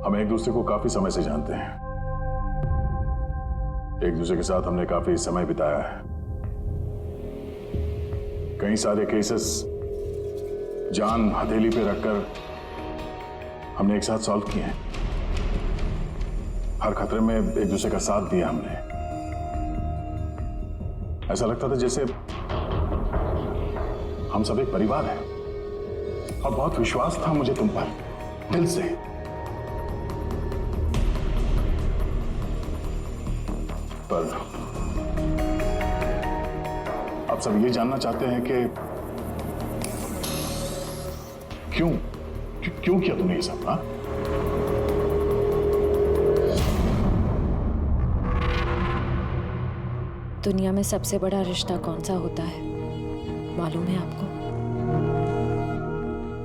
हम एक दूसरे को काफी समय से जानते हैं। एक दूसरे के साथ हमने काफी समय बिताया है। कई सारे केसेस जान हथेली पे रखकर हमने एक साथ सॉल्व किए हैं। हर खतरे में एक दूसरे का साथ दिया हमने। ऐसा लगता था जैसे हम सब एक परिवार हैं। और बहुत विश्वास था मुझे तुम पर, दिल से। पर अब सब ये जानना चाहते हैं कि क्यों किया तुमने ये सब? हाँ, दुनिया में सबसे बड़ा रिश्ता कौन सा होता है मालूम है आपको?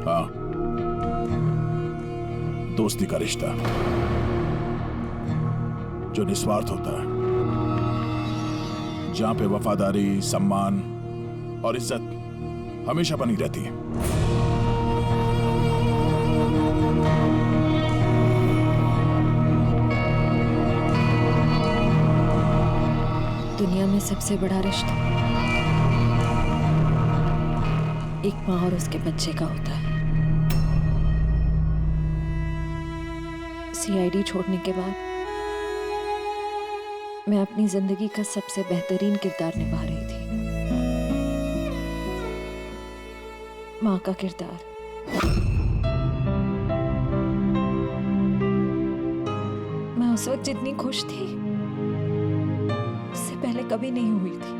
हाँ, दोस्ती का रिश्ता जो निस्वार्थ होता है, जहां पे वफादारी, सम्मान और इज्जत हमेशा बनी रहती है। दुनिया में सबसे बड़ा रिश्ता एक माँ और उसके बच्चे का होता है। सीआईडी छोड़ने के बाद मैं अपनी जिंदगी का सबसे बेहतरीन किरदार निभा रही थी, माँ का किरदार। मैं उस वक्त जितनी खुश थी उससे पहले कभी नहीं हुई थी।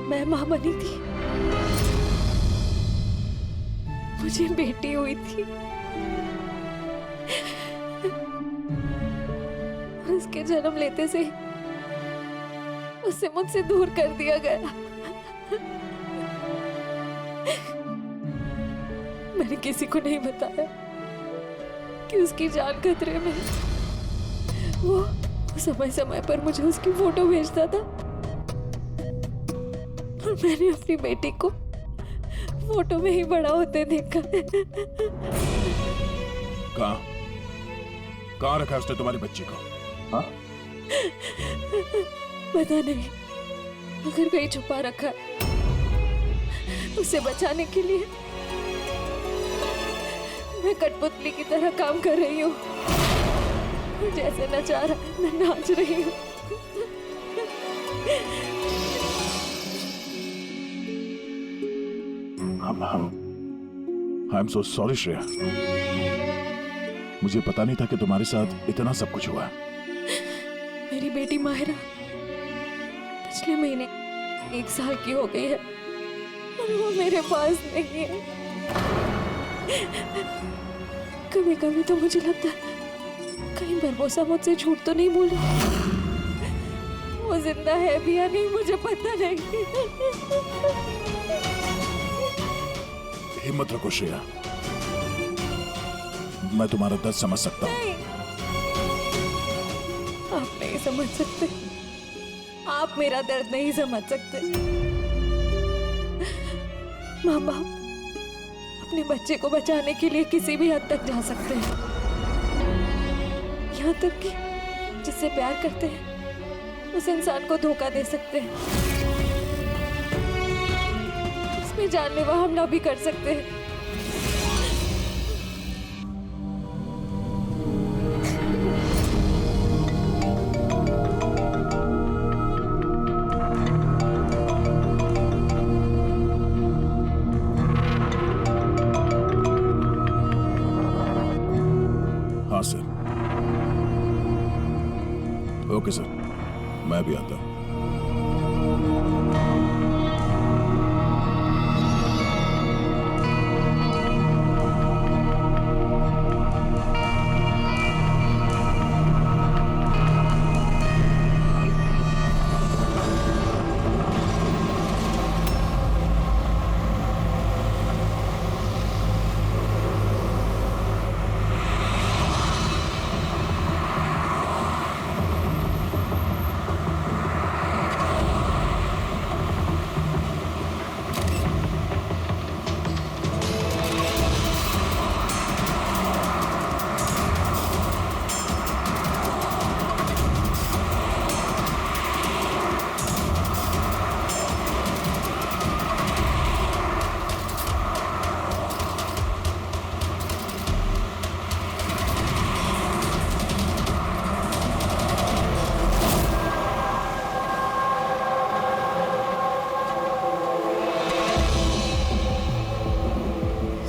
मैं माँ बनी थी, मुझे बेटी हुई थी। उसके जन्म लेते से उसे मुझसे दूर कर दिया गया। मैंने किसी को नहीं बताया कि उसकी जान खतरे में है। वो समय समय पर मुझे उसकी फोटो भेजता था और मैंने अपनी बेटी को फोटो में ही बड़ा होते देखा। कहाँ रखा उसने तुम्हारी बच्ची को? हाँ? पता नहीं, अगर कहीं छुपा रखा है। उसे बचाने के लिए मैं कठपुतली की तरह काम कर रही हूँ। जैसे नचा रहा है मैं नाच रही हूँ। I am so sorry Shreya. मुझे पता नहीं था कि तुम्हारे साथ इतना सब कुछ हुआ। मेरी बेटी माहिरा पिछले महीने 1 साल की हो गई है और वो मेरे पास नहीं है। कभी कभी तो मुझे लगता है कहीं बरबोसा मुझसे झूठ तो नहीं बोल रही। वो जिंदा है भी या नहीं मुझे पता नहीं। हिम्मत रखो श्रेया, मैं तुम्हारा दर्द समझ सकता हूँ। नहीं, आप नहीं समझ सकते। आप मेरा दर्द नहीं समझ सकते। माँ बाप अपने बच्चे को बचाने के लिए किसी भी हद तक जा सकते हैं, यहाँ तक कि जिससे प्यार करते हैं उस इंसान को धोखा दे सकते हैं। इसमें जानलेवा हमला भी कर सकते हैं। हाँ सर। ओके सर, मैं भी आता हूँ।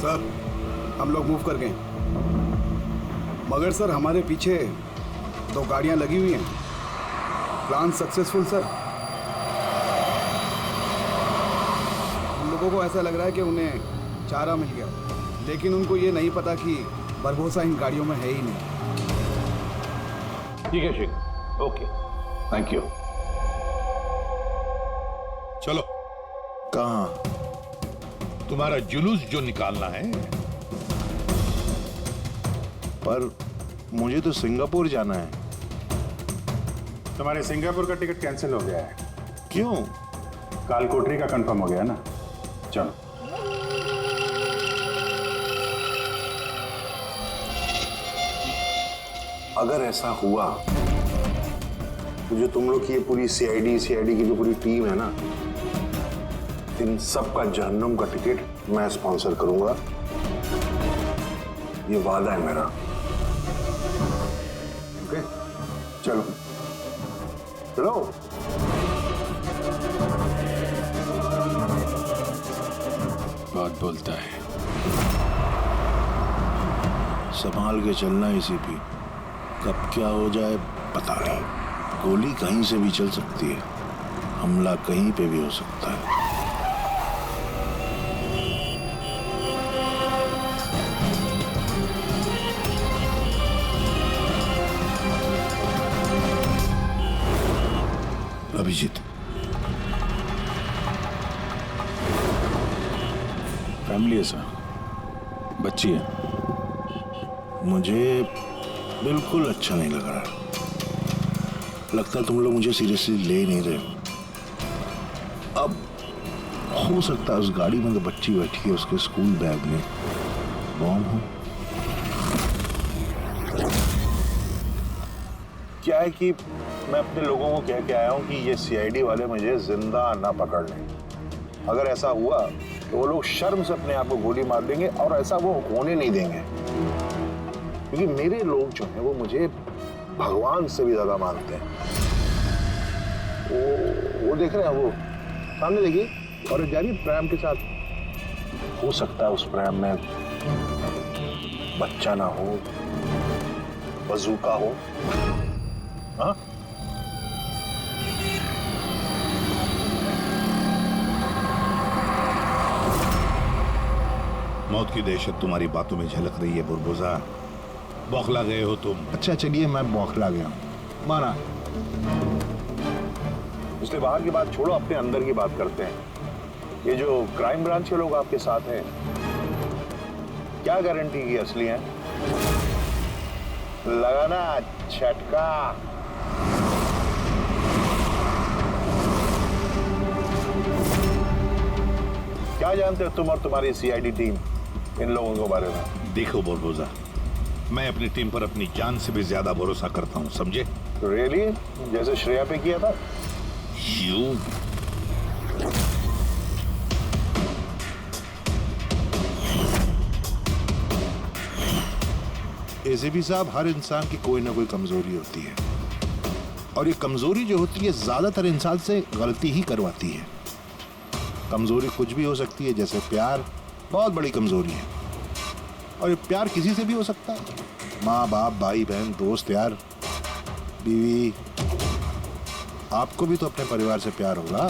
सर, हम लोग मूव कर गए, मगर सर हमारे पीछे 2 गाड़ियां लगी हुई हैं। Plan successful sir. हम लोगों को ऐसा लग रहा है कि उन्हें चारा मिल गया, लेकिन उनको ये नहीं पता कि बरबोसा इन गाड़ियों में है ही नहीं। ठीक है शेखर, ओके, थैंक यू। चलो, कहाँ? तुम्हारा जुलूस जो निकालना है। पर मुझे तो सिंगापुर जाना है। तुम्हारे सिंगापुर का टिकट कैंसिल हो गया है। क्यों? कालकोटरी का कंफर्म हो गया ना। चलो। अगर ऐसा हुआ तो जो तुम लोग की ये पूरी सीआईडी की जो पूरी टीम है ना, इन सब का जहन्नुम का टिकट मैं स्पॉन्सर करूंगा। ये वादा है मेरा। ओके, चलो चलो। बहुत बोलता है। संभाल के चलना एसीपी, कब क्या हो जाए पता नहीं। गोली कहीं से भी चल सकती है, हमला कहीं पे भी हो सकता है। अभिजीत, फैमिली है सर, बच्ची है। मुझे बिल्कुल अच्छा नहीं लग रहा। लगता है तुम लोग मुझे सीरियसली ले नहीं रहे हो। अब हो सकता है उस गाड़ी में तो बच्ची बैठी है, उसके स्कूल बैग में बॉम्ब हो। क्या है कि मैं अपने लोगों को कह के आया हूं कि ये सीआईडी वाले मुझे जिंदा ना पकड़ लें। अगर ऐसा हुआ तो वो लोग शर्म से अपने आप को गोली मार देंगे, और ऐसा वो होने नहीं देंगे, क्योंकि मेरे लोग जो हैं वो मुझे भगवान से भी ज्यादा मानते हैं। वो देख रहे हैं, वो सामने देखिए, और जा रही प्रेम के साथ। हो सकता है उस प्रेम में बच्चा ना हो, बजूका हो। हाँ, मौत की दहशत तुम्हारी बातों में झलक रही है बुरबुजा। बौखला गए हो तुम। अच्छा चलिए, मैं बौखला गया हूं, माना। इसलिए बाहर की बात छोड़ो, अपने अंदर की बात करते हैं। ये जो क्राइम ब्रांच के लोग आपके साथ हैं, क्या गारंटी की असली हैं? लगाना झटका। क्या जानते हो तुम और तुम्हारी सीआईडी टीम इन लोगों के बारे में? देखो बुरबुजा, मैं अपनी टीम पर अपनी जान से भी ज्यादा भरोसा करता हूँ, समझे? रियली? जैसे श्रेया पे किया था? यू एसीपी साहब, हर इंसान की कोई ना कोई कमजोरी होती है, और ये कमजोरी जो होती है ज्यादातर इंसान से गलती ही करवाती है। कमजोरी कुछ भी हो सकती है, जैसे प्यार बहुत बड़ी कमजोरी है, और ये प्यार किसी से भी हो सकता है। माँ बाप, भाई बहन, दोस्त, यार, बीवी। आपको भी तो अपने परिवार से प्यार होगा।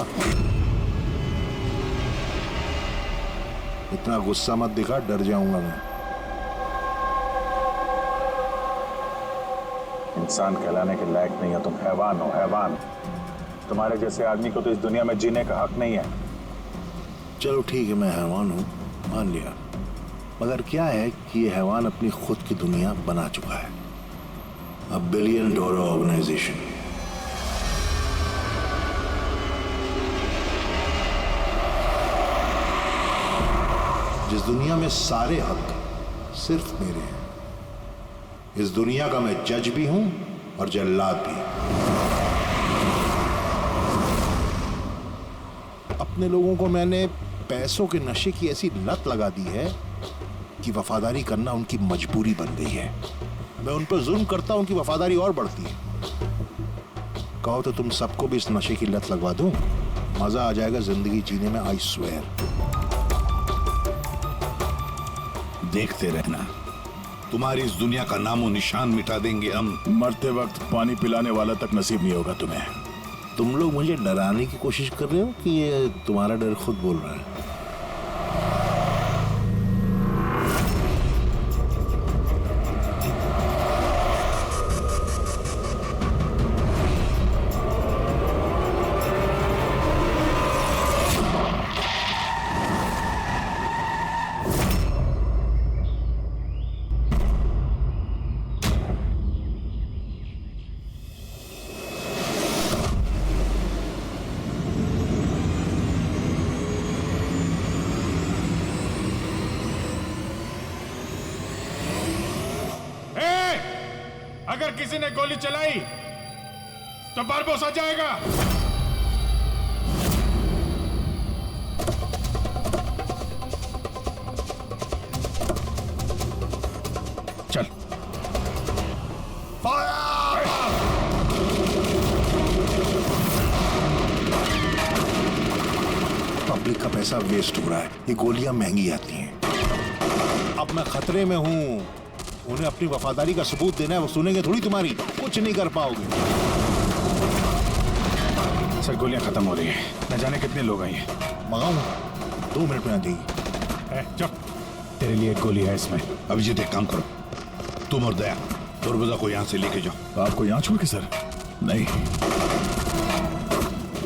इतना गुस्सा मत दिखा, डर जाऊंगा मैं। इंसान कहलाने के लायक नहीं हो तुम, हैवान हो, हैवान। तुम्हारे जैसे आदमी को तो इस दुनिया में जीने का हक नहीं है। चलो ठीक है, मैं हैवान हूँ, मान लिया। मगर क्या है कि ये हैवान अपनी खुद की दुनिया बना चुका है, $1 बिलियन ऑर्गेनाइजेशन। जिस दुनिया में सारे हक सिर्फ मेरे हैं। इस दुनिया का मैं जज भी हूं और जल्लाद भी। अपने लोगों को मैंने पैसों के नशे की ऐसी लत लगा दी है कि वफादारी करना उनकी मजबूरी बन गई है। मैं उन पर जुल्म करता हूं, उनकी वफादारी और बढ़ती है। कहो तो तुम सबको भी इस नशे की लत लगवा दूं, मजा आ जाएगा जिंदगी जीने में, आई स्वेयर। देखते रहना, तुम्हारी इस दुनिया का नामो निशान मिटा देंगे हम। मरते वक्त पानी पिलाने वाला तक नसीब नहीं होगा तुम्हें। तुम लोग मुझे डराने की कोशिश कर रहे हो कि ये तुम्हारा डर खुद बोल रहा है? अगर किसी ने गोली चलाई तो बारबोसा जाएगा। चल। पब्लिक का पैसा वेस्ट हो रहा है, ये गोलियां महंगी आती हैं। अब मैं खतरे में हूं, उन्हें अपनी वफादारी का सबूत देना है, वो सुनेंगे थोड़ी तुम्हारी, कुछ नहीं कर पाओगे। सर गोलियां खत्म हो रही हैं, न जाने कितने लोग आए हैं। मंगाऊं? 2 मिनट में आ जाएगी। चुप, तेरे लिए एक गोली है इसमें। अभिजीत एक काम करो, तुम और दया बुरबुजा को यहाँ से लेके जाओ। आपको यहाँ छोड़ के सर? नहीं।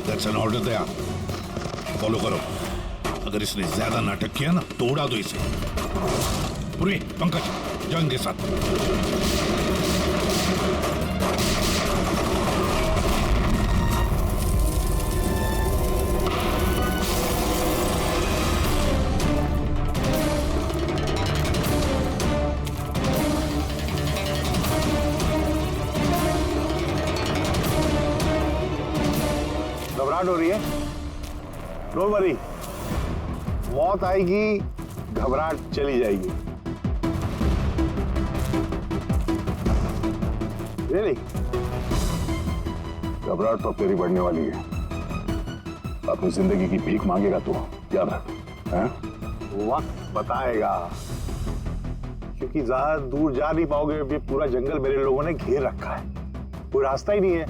That's an order. Daya follow करो, अगर इसने ज्यादा नाटक किया ना तो उड़ा दो इसे। पूरी पंकज जाओ इनके साथ। घबराहट हो रही है? डोंट वरी, मौत आएगी, घबराहट चली जाएगी। Really? घबराहट तो तेरी बढ़ने वाली है। अपनी जिंदगी की भीख मांगेगा तू, याद रख। हैं? वक्त बताएगा, क्योंकि ज्यादा दूर जा नहीं पाओगे। ये पूरा जंगल मेरे लोगों ने घेर रखा है, कोई रास्ता ही नहीं है।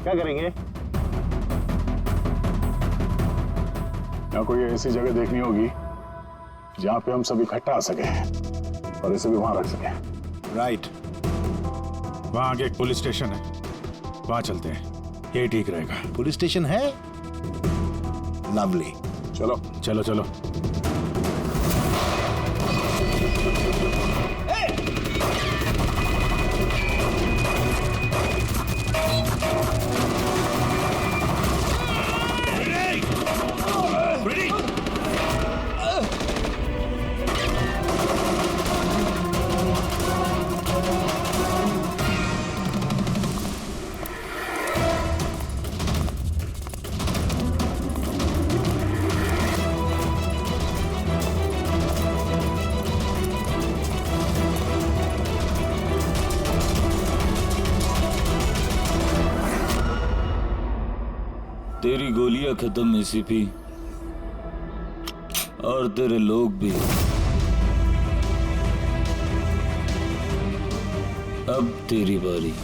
क्या करेंगे? यहाँ कोई ऐसी जगह देखनी होगी जहाँ पे हम सब इकट्ठा आ सके और इसे भी वहां रख सके। राइट। वहां आगे एक पुलिस स्टेशन है, वहां चलते हैं, ये ठीक रहेगा। पुलिस स्टेशन है? लवली। चलो चलो चलो। तेरी गोलियां खत्म एसीपी, और तेरे लोग भी। अब तेरी बारी।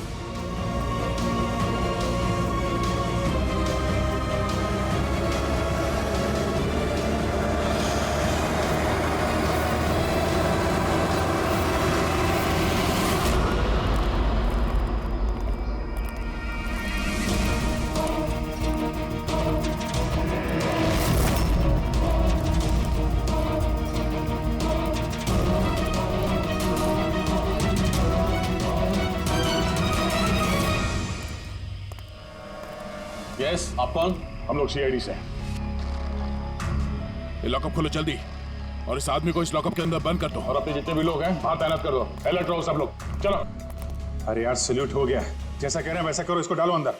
यस, आप कौन? हम लोग सीआईडी से। ये लॉकअप खोलो जल्दी, और इस आदमी को इस लॉकअप के अंदर बंद कर दो, और अपने जितने भी लोग हैं बाहर तैनात कर दो। अलर्ट रहो सब लोग, चलो। अरे यार सैल्यूट हो गया, जैसा कह रहे हैं वैसा करो, इसको डालो अंदर।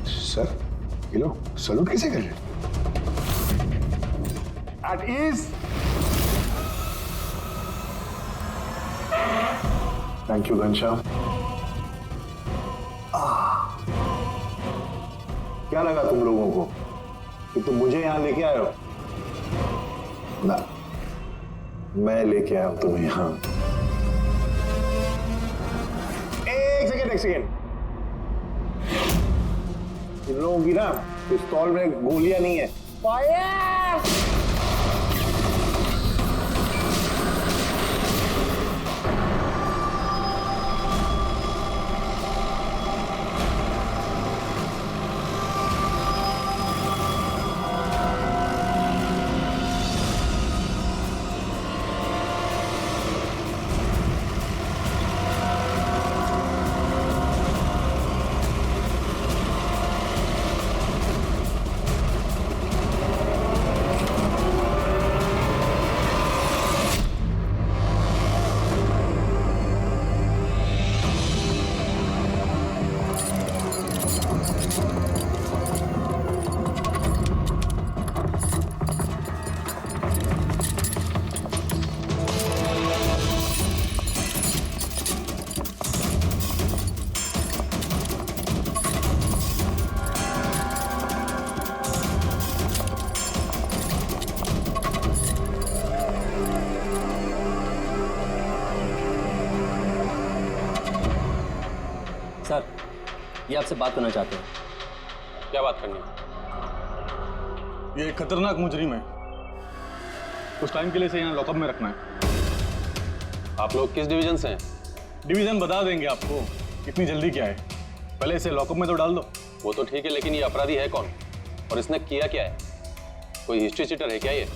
सर ये लोग सैल्यूट कैसे कर रहे? At ease. Thank you Ghanshyam. क्या लगा तुम लोगों को कि तुम मुझे यहां लेके आए हो? ना, मैं लेके आया हूं तुम्हें यहां। एक सेकेंड। इन लोगों की ना पिस्तौल में गोलियां नहीं है। फायर! सर, ये आपसे बात करना चाहते हैं। क्या बात करनी है? ये एक खतरनाक मुजरिम है। कुछ टाइम के लिए इसे यहाँ लॉकअप में रखना है। आप लोग किस डिवीजन से हैं? डिवीजन बता देंगे आपको, इतनी जल्दी क्या है। पहले इसे लॉकअप में तो डाल दो। वो तो ठीक है, लेकिन ये अपराधी है कौन और इसने किया क्या है? कोई हिस्ट्री चीटर है क्या ये?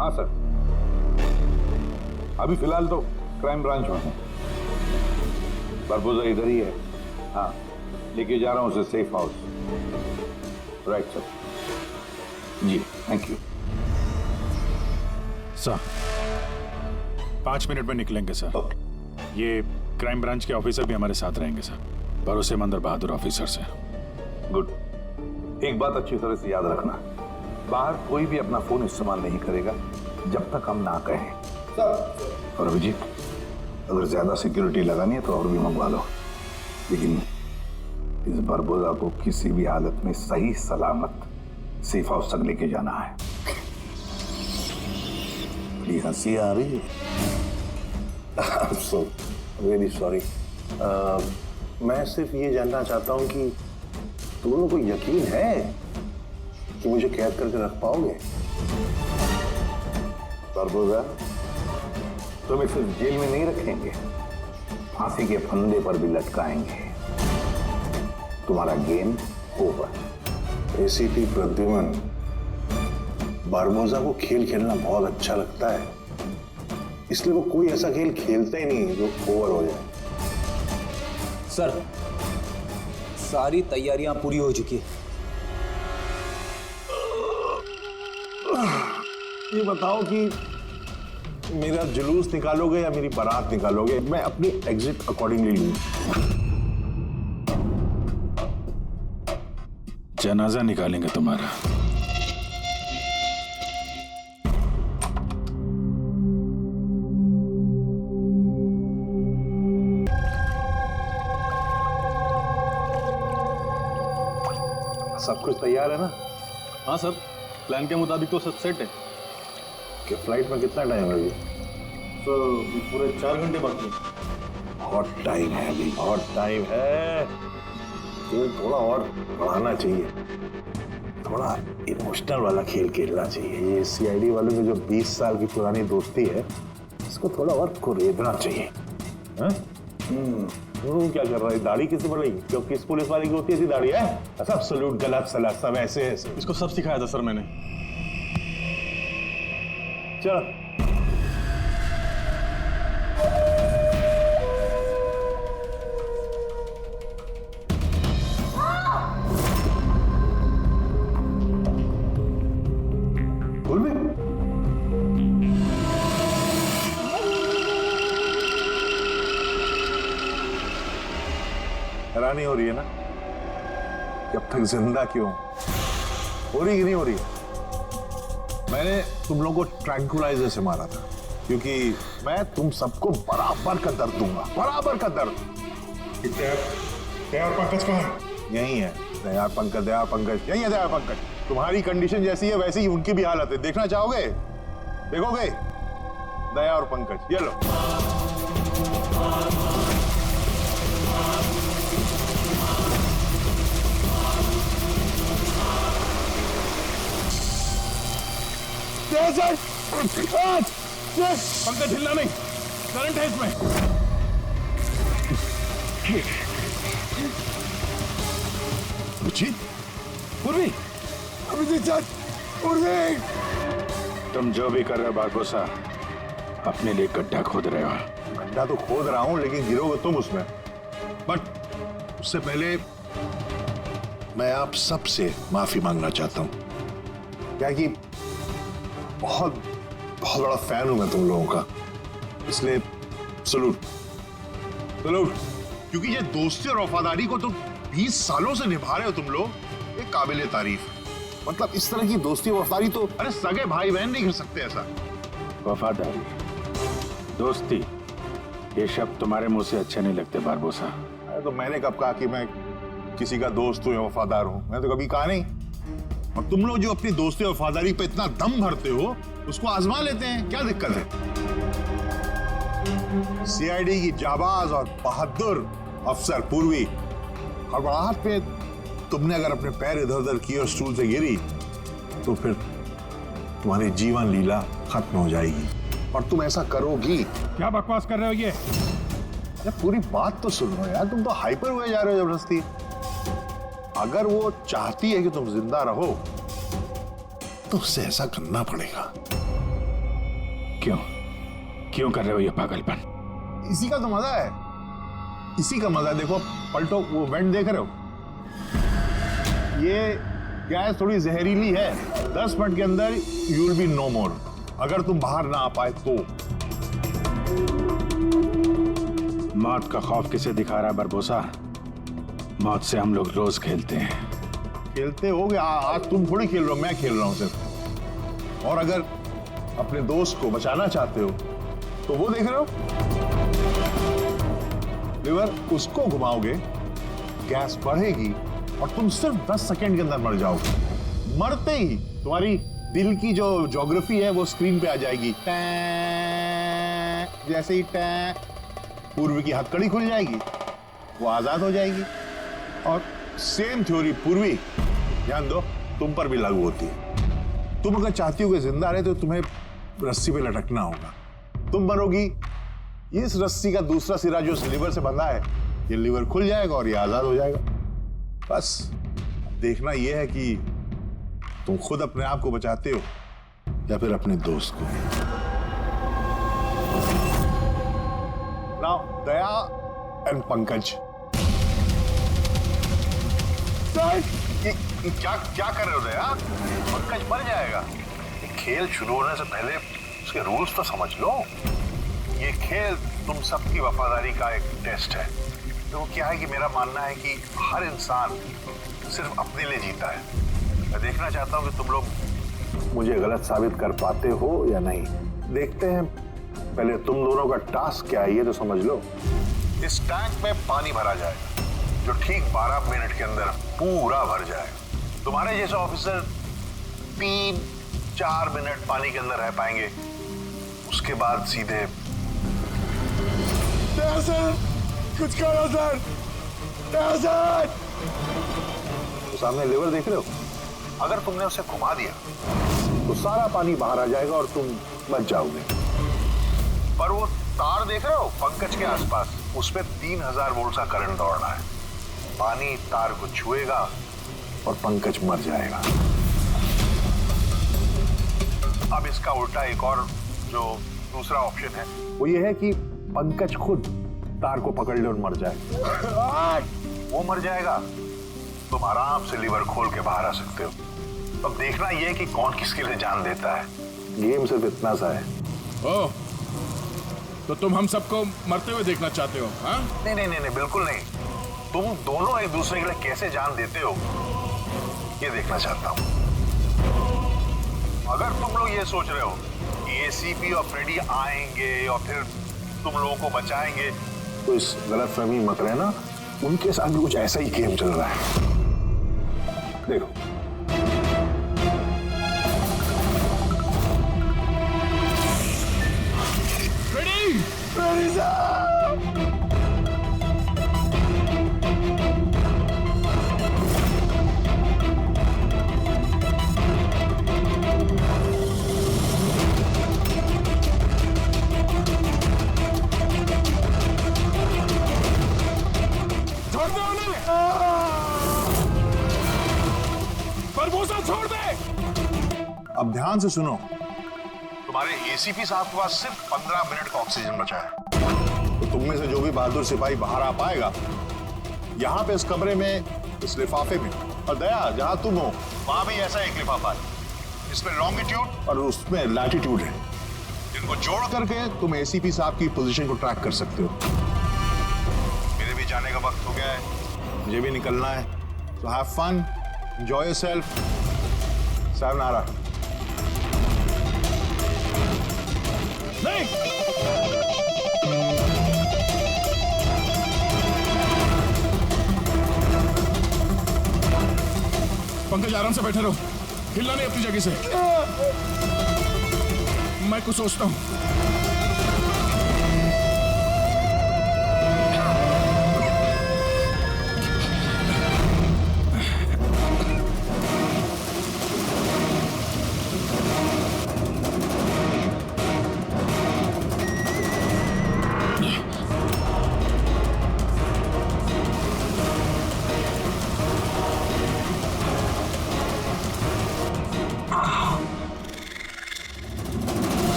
हाँ सर, अभी फिलहाल तो क्राइम ब्रांच में हूँ। बरबोजा इधर ही है। हाँ, लेके जा रहा हूँ उसे सेफ हाउस। Right sir. जी, थैंक यू सर। 5 मिनट में निकलेंगे सर। ये क्राइम ब्रांच के ऑफिसर भी हमारे साथ रहेंगे सर। भरोसेमंद और बहादुर ऑफिसर से। गुड। एक बात अच्छी तरह से याद रखना, बाहर कोई भी अपना फोन इस्तेमाल नहीं करेगा जब तक हम ना कहें। और अभिजीत, अगर ज्यादा सिक्योरिटी लगानी है तो और भी मंगवा लो, लेकिन इस बरबोजा को किसी भी हालत में सही सलामत सेफ हाउस तक लेके जाना है। बड़ी हंसी आ रही है। So very sorry. मैं सिर्फ ये जानना चाहता हूं कि तुम लोगों को यकीन है कि मुझे कैद करके रख पाओगे? बरबोजा, तुम्हें सिर्फ जेल में नहीं रखेंगे, फांसी के फंदे पर भी लटकाएंगे। तुम्हारा गेम ओवर। एसीपी प्रद्युमन, बरबोजा को खेल खेलना बहुत अच्छा लगता है, इसलिए वो कोई ऐसा खेल खेलता ही नहीं जो ओवर हो जाए। सर, सारी तैयारियां पूरी हो चुकी है। ये बताओ कि मेरा जुलूस निकालोगे या मेरी बारात निकालोगे? मैं अपनी एग्जिट अकॉर्डिंगली लूं। जनाजा निकालेंगे तुम्हारा। सब कुछ तैयार है ना? हाँ सर, प्लान के मुताबिक तो सब सेट है। कि फ्लाइट में कितना टाइम लगे? तो पूरे 4 घंटे बाकी हैं। बहुत टाइम है अभी, बहुत टाइम है। खेल थोड़ा और बढ़ाना चाहिए, थोड़ा इमोशनल वाला खेल खेलना चाहिए। ये सीआईडी वालों की जो 20 साल की पुरानी दोस्ती है, इसको थोड़ा और कुरेदना चाहिए। क्या कर रहा है? दाढ़ी किसे बढ़ेगी? क्यों किस पुलिस वाले की होती है दाढ़ी है? सब सलूट, गलत सलाह, सब ऐसे ऐसे। इसको सब सिखाया था सर मैंने। चलो खुल में हैरानी हो रही है ना कि अब तक जिंदा क्यों? हो रही कि नहीं हो रही? मैंने तुम लोगों को ट्रैंकुलाइजर से मारा था क्योंकि मैं तुम सबको बराबर का दर्द दूंगा, बराबर का दर्द। दया पंकज कहाँ है? यही है दया पंकज, दया पंकज यही है दया पंकज। तुम्हारी कंडीशन जैसी है वैसी ही उनकी भी हालत है। देखना चाहोगे? देखोगे? दया और पंकज, ये लो। पंकज हिलना नहीं, करंट है इसमें। पूर्वी, तुम जो भी कर रहे हो बारबोसा, अपने लिए गड्ढा खोद रहे हो। गड्ढा तो खोद रहा हूं लेकिन गिरोगे तुम उसमें। बट उससे पहले मैं आप सबसे माफी मांगना चाहता हूं। क्या कि बहुत बहुत बड़ा फैन हूं मैं तुम लोगों का, इसलिए सलूट सलूट। क्योंकि ये दोस्ती और वफादारी को तो 20 सालों से निभा रहे हो तुम लोग, ये काबिले तारीफ है। मतलब इस तरह की दोस्ती और वफादारी तो अरे सगे भाई बहन नहीं कर सकते ऐसा। वफादारी, दोस्ती, ये शब्द तुम्हारे मुंह से अच्छे नहीं लगते बारबोसा। अरे तो मैंने कब कहा कि मैं किसी का दोस्त हूं या वफादार हूं? मैं तो कभी कहा नहीं। और तुम लोग जो अपनी दोस्ती और वफादारी पे इतना दम भरते हो, उसको आजमा लेते हैं, क्या दिक्कत है? सीआईडी की जाबाज और बहादुर अफसर पूर्वी, हड़बड़ाहट पे तुमने अगर अपने पैर इधर उधर किए और स्टूल से गिरी तो फिर तुम्हारी जीवन लीला खत्म हो जाएगी। और तुम ऐसा करोगी। क्या बकवास कर रहे हो ये? पूरी बात तो सुनो यार, तुम तो हाइपर हुए जा रहे हो जबरदस्ती। अगर वो चाहती है कि तुम जिंदा रहो तो उससे ऐसा करना पड़ेगा। क्यों क्यों कर रहे हो ये पागलपन? इसी का तो मजा है, इसी का मजा है। देखो पलटो, वो वेंट देख रहे हो? ये गैस थोड़ी जहरीली है, 10 मिनट के अंदर यू विल बी नो मोर। अगर तुम बाहर ना आ पाए तो। मौत का खौफ किसे दिखा रहा है बारबोसा? मौत से हम लोग रोज खेलते हैं। खेलते हो गया, आज तुम थोड़ी खेल रहे हो, मैं खेल रहा हूं सिर्फ। और अगर अपने दोस्त को बचाना चाहते हो तो वो देख रहे हो, लिवर उसको घुमाओगे, गैस बढ़ेगी और तुम सिर्फ 10 सेकंड के अंदर मर जाओगे। मरते ही तुम्हारी दिल की जो ज्योग्राफी है वो स्क्रीन पे आ जाएगी। जैसे ही पूर्वी की हथकड़ी खुल जाएगी, वो आजाद हो जाएगी। और सेम थ्योरी पूर्वी, ध्यान दो, तुम पर भी लागू होती है। तुम अगर चाहती हो कि जिंदा रहे तो तुम्हें रस्सी पे लटकना होगा। तुम मरोगी, इस रस्सी का दूसरा सिरा जो लिवर से बंधा है, ये लिवर खुल जाएगा और ये आजाद हो जाएगा। बस देखना यह है कि तुम खुद अपने आप को बचाते हो या फिर अपने दोस्त को। Now Daya and Pankaj. क्या क्या कर रहे हो दया? पंकज मर जाएगा। ये खेल शुरू होने से पहले उसके रूल्स तो समझ लो। ये खेल तुम सबकी वफादारी का एक टेस्ट है। तो क्या है कि मेरा मानना है कि हर इंसान सिर्फ अपने लिए जीता है। मैं देखना चाहता हूं कि तुम लोग मुझे गलत साबित कर पाते हो या नहीं। देखते हैं, पहले तुम दोनों का टास्क क्या है ये तो समझ लो। इस टैंक में पानी भरा जाएगा जो ठीक 12 मिनट के अंदर पूरा भर जाएगा। तुम्हारे जैसे ऑफिसर 3-4 मिनट पानी के अंदर रह पाएंगे, उसके बाद सीधे। सर, कुछ करो सर, सर। तो सामने लेवर देख रहे हो? अगर तुमने उसे घुमा दिया तो सारा पानी बाहर आ जाएगा और तुम बच जाओगे। पर वो तार देख रहे हो पंकज के आसपास, उसमें 3000 वोल्ट का करंट दौड़ रहा है। पानी तार को छुएगा और पंकज मर जाएगा। अब इसका उल्टा एक और जो दूसरा ऑप्शन है वो ये है कि पंकज खुद तार को पकड़ ले और मर जाए। वो मर जाएगा, तुम आराम से लीवर खोल के बाहर आ सकते हो। अब देखना यह है कि कौन किसके लिए जान देता है। गेम सिर्फ इतना सा है। ओह, तो तुम हम सबको मरते हुए देखना चाहते हो? हाँ? नहीं नहीं नहीं नहीं, बिल्कुल नहीं। तुम दोनों एक दूसरे के लिए कैसे जान देते हो ये देखना चाहता हूं। अगर तुम लोग ये सोच रहे हो कि एसीपी और फ्रेडी आएंगे और फिर तुम लोगों को बचाएंगे, तो इस गलतफहमी मत रहना, उनके साथ भी कुछ ऐसा ही गेम चल रहा है। देखो छोड़ दे। अब ध्यान से सुनो। तुम्हारे एसीपी साहब के पास सिर्फ 15 मिनट का ऑक्सीजन बचा है, तो तुम में से जो भी बहादुर सिपाही बाहर आ पाएगा, यहाँ पे इस कमरे में, इस लिफाफे में, और दया जहाँ तुम हो वहां भी ऐसा एक लिफाफा है, इसमें लॉन्गिट्यूड और उसमें लैटिट्यूड है, जिनको जोड़ करके तुम एसीपी साहब की पोजीशन को ट्रैक कर सकते हो। मेरे भी जाने का वक्त हो गया है, मुझे भी निकलना है, तो have fun, enjoy yourself, sayonara। नहीं, पंकज आराम से बैठे रहो, हिलना नहीं अपनी जगह से। मैं कुछ सोचता हूं।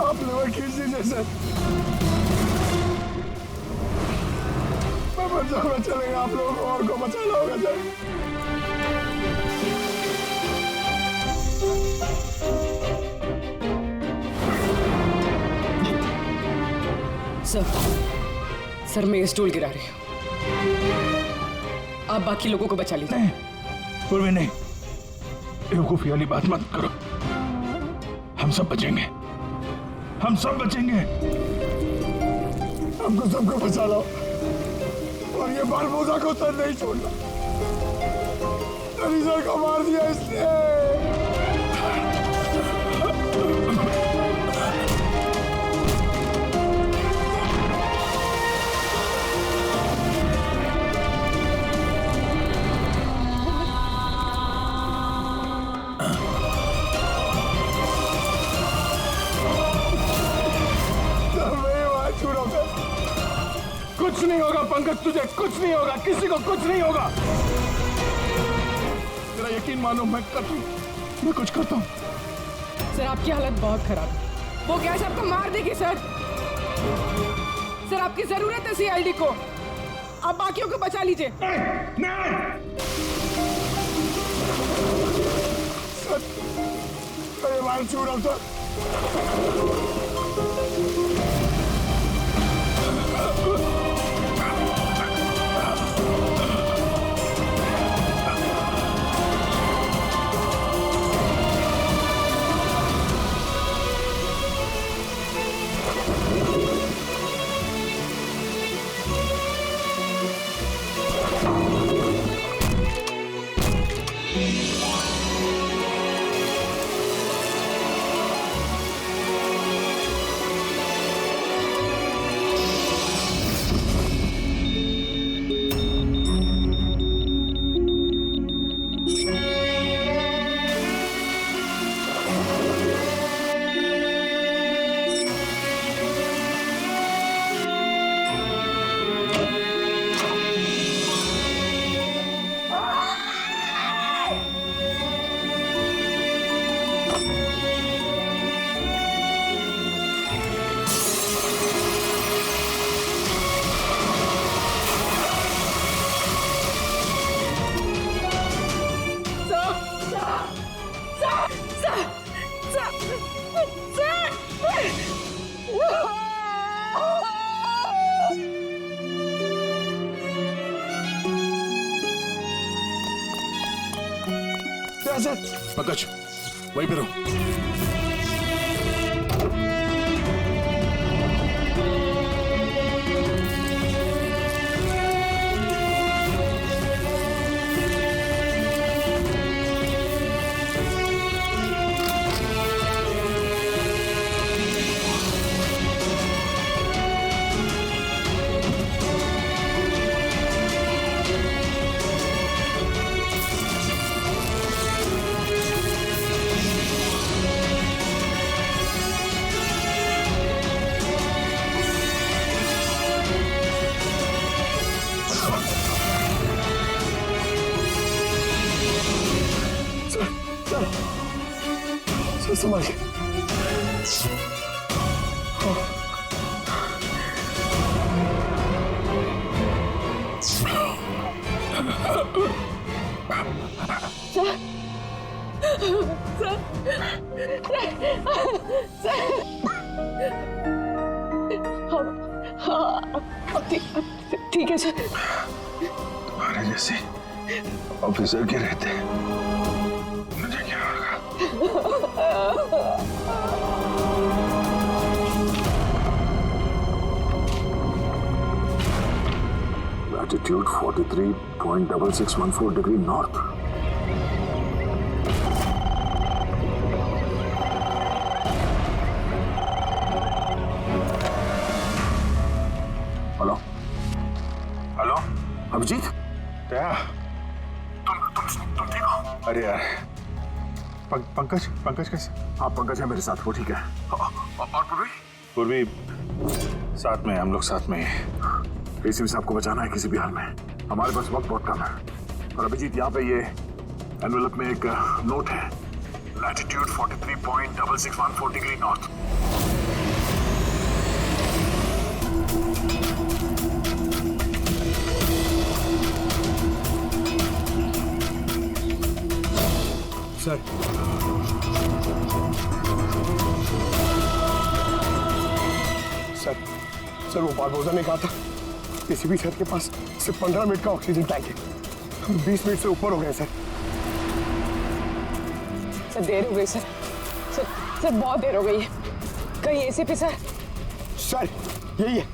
आप लोग खींच दीजिए सर, मैं मर जाऊंगा, चलेगा, आप लोगों को और को बचाना होगा सर। सर मैं ये स्टूल गिरा रही हूँ, आप बाकी लोगों को बचा लीजिए। नहीं, पूर्वी नहीं, बेवकूफी वाली बात मत करो, हम सब बचेंगे, हम सब बचेंगे। हमको सबको बचा लो और ये बारबोजा को तो नहीं छोड़ना। तरीसर को मार दिया इसने। कुछ नहीं होगा पंकज, तुझे कुछ नहीं होगा, किसी को कुछ नहीं होगा। तेरा यकीन मानो, मैं कुछ करता हूँ। सर आपकी हालत बहुत खराब है, वो गैस आपको मार देगी सर। सर आपकी जरूरत है सीआईडी को, आप बाकियों को बचा लीजिए। नहीं। अरे मार छोड़ो तो। पंकज वहीं पे रहो। संभाल के। ठीक है सर। तुम्हारे जैसे ऑफिसर के रहते मुझे क्या होगा? Latitude 43.6614 degree north. Hello hello Abhijit क्या तुम ठीक हो? अरे यार पंकज कैसे? हाँ पंकज है मेरे साथ, वो ठीक है। और पूर्वी साथ में, हम लोग साथ में हैं। एसीपी साहब को बचाना है किसी भी हाल में। हमारे पास वक्त बहुत कम है। और अभिजीत यहाँ पे ये एनवेलप में एक नोट है, latitude 43.6614 degree north. Sir sir वो बारबोजा ने कहा था एसीपी सर के पास सिर्फ 15 मिनट का ऑक्सीजन टैंक है। हम 20 मिनट से ऊपर हो गए सर। सर देर हो गई सर। सर बहुत देर हो गई है। कहीं एसीपी सर? सर यही है।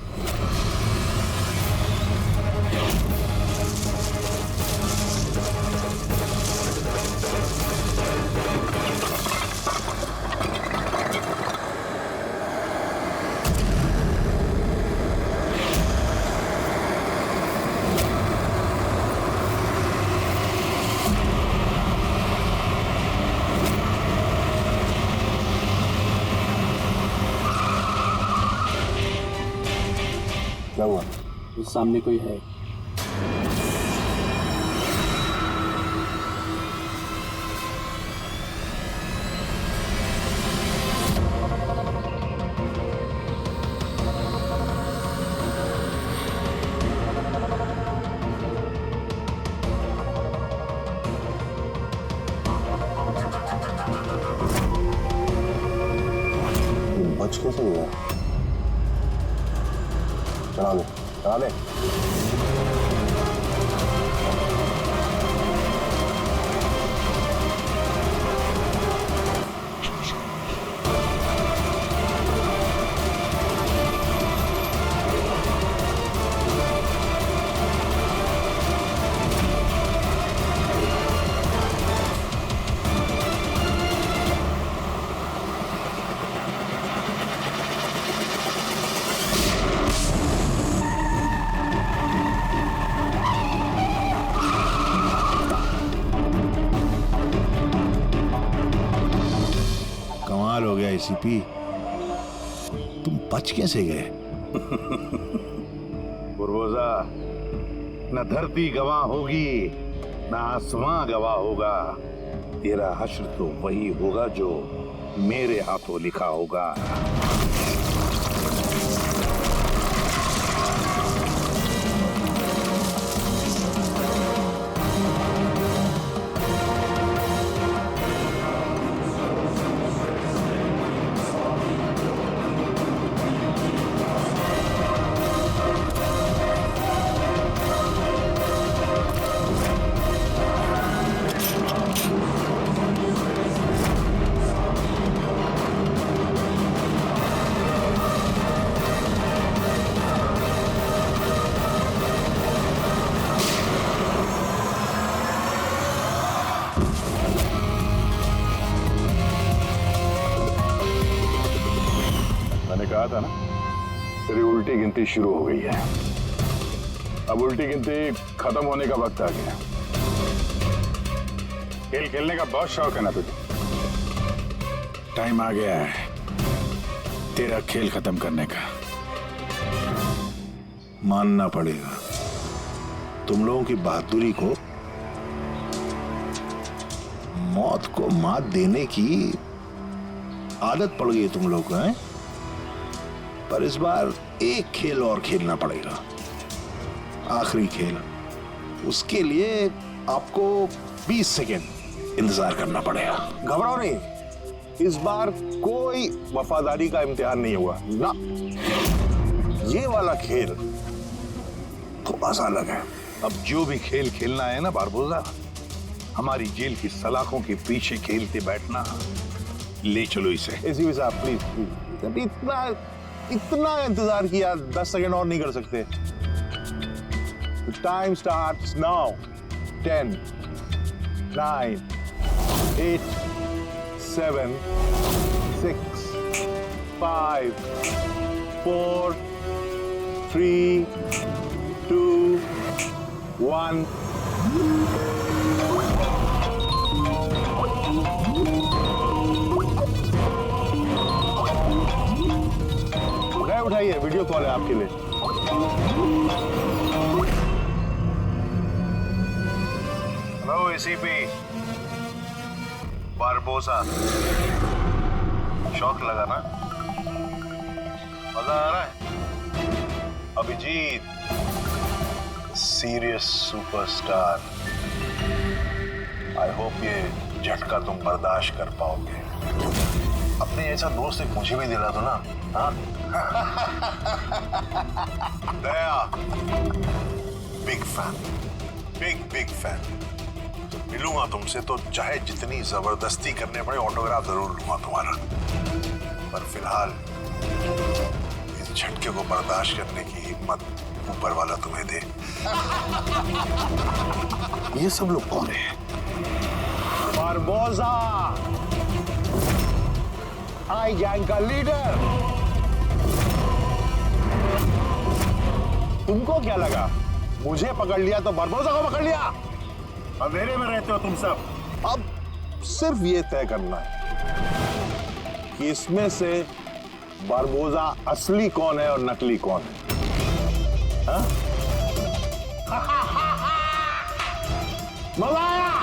क्या हुआ? सामने कोई है। बच कैसे गया? चला ले। कमाल हो गया एसीपी, तुम बच कैसे गए? बुरबोजा, न धरती गवाह होगी न आसमां गवाह होगा। तेरा हश्र तो वही होगा जो मेरे हाथों लिखा होगा। कहा था ना, तेरी उल्टी गिनती शुरू हो गई है। अब उल्टी गिनती खत्म होने का वक्त आ गया। खेल खेलने का बहुत शौक है ना तुझे? टाइम आ गया है तेरा खेल खत्म करने का। मानना पड़ेगा, तुम लोगों की बहादुरी को, मौत को मात देने की आदत पड़ गई है तुम लोगों को, हैं? पर इस बार एक खेल और खेलना पड़ेगा, आखिरी खेल। उसके लिए आपको 20 सेकेंड इंतजार करना पड़ेगा। घबराओ नहीं, इस बार कोई वफादारी का इम्तिहान नहीं हुआ ना। ये वाला खेल थोड़ा सा अलग है। अब जो भी खेल खेलना है ना बारबोसा, हमारी जेल की सलाखों के पीछे खेलते बैठना। ले चलो इसे। एसीपी साहब प्लीज प्लीज, अभी इतना इंतजार किया, 10 सेकंड और नहीं कर सकते। Time starts now. 10 9 8 7 6 5 4 3 2 1। उठाइए, वीडियो कॉल है आपके लिए। हेलो एसीपी बारबोसा, शौक लगा ना? मजा आ रहा है? Abhijit serious superstar, I hope ये झटका तुम बर्दाश्त कर पाओगे। अपने ऐसा दोस्त एक मुझे भी दिला दो ना। हाँ दया, बिग फैन, बिग फैन। मिलूंगा तुमसे तो चाहे जितनी जबरदस्ती करने पड़े, ऑटोग्राफ जरूर लूंगा तुम्हारा। पर फिलहाल इस झटके को बर्दाश्त करने की हिम्मत ऊपर वाला तुम्हें दे। ये सब लोग कौन है? बारबोसा, आई गैंग का लीडर। तुमको क्या लगा मुझे पकड़ लिया तो बारबोसा को पकड़ लिया? अंधेरे में रहते हो तुम सब। अब सिर्फ ये तय करना है कि इसमें से बारबोसा असली कौन है और नकली कौन है। हाँ? मजा आया?